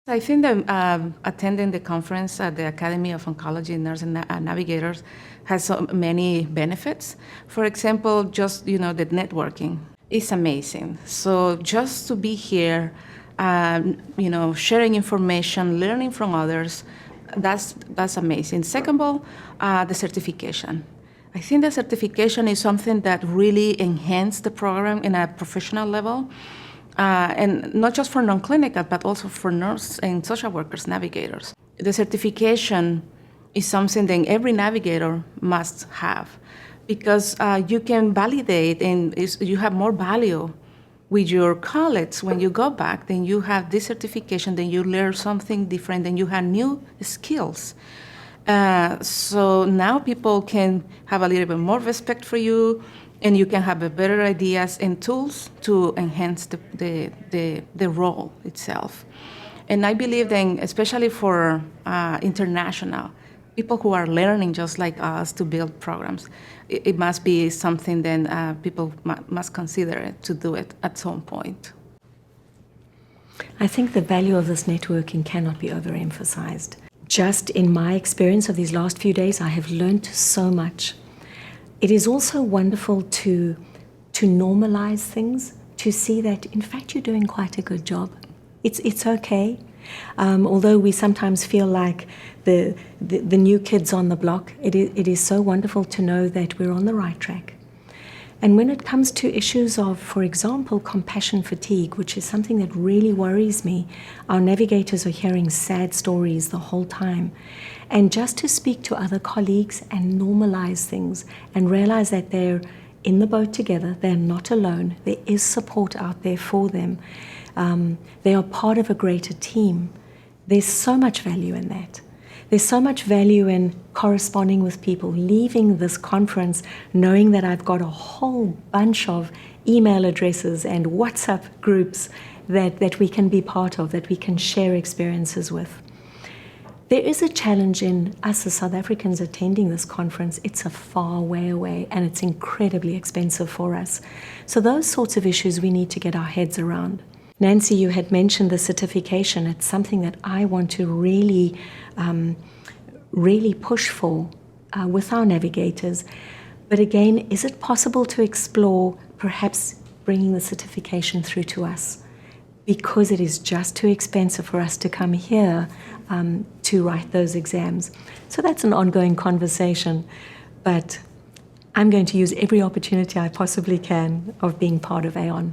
I think that attending the conference at the Academy of Oncology Nurse and Navigators has so many benefits. For example, just the networking is amazing. So just to be here, sharing information, learning from others, that's amazing. Second of all, the certification. I think the certification is something that really enhances the program in a professional level. And not just for non-clinical, but also for nurse and social workers, navigators. The certification is something that every navigator must have, because you can validate and you have more value with your colleagues when you go back. Then you have this certification, then you learn something different, then you have new skills. So now people can have a little bit more respect for you, and you can have better ideas and tools to enhance the role itself. And I believe that, especially for international people who are learning just like us to build programs, it must be something that people must consider to do it at some point. I think the value of this networking cannot be overemphasized. Just in my experience of these last few days, I have learned so much. It is also wonderful to normalize things, to see that, in fact, you're doing quite a good job. It's okay. Although we sometimes feel like the new kids on the block, it is so wonderful to know that we're on the right track. And when it comes to issues of, for example, compassion fatigue, which is something that really worries me, our navigators are hearing sad stories the whole time. And just to speak to other colleagues and normalize things and realize that they're in the boat together, they're not alone, there is support out there for them. They are part of a greater team. There's so much value in that. There's so much value in corresponding with people, leaving this conference knowing that I've got a whole bunch of email addresses and WhatsApp groups that we can be part of, that we can share experiences with. There is a challenge in us as South Africans attending this conference. It's a far way away and it's incredibly expensive for us. So those sorts of issues we need to get our heads around. Nancy, you had mentioned the certification. It's something that I want to really push for with our navigators. But again, is it possible to explore perhaps bringing the certification through to us? Because it is just too expensive for us to come here to write those exams. So that's an ongoing conversation. But I'm going to use every opportunity I possibly can of being part of AONN+.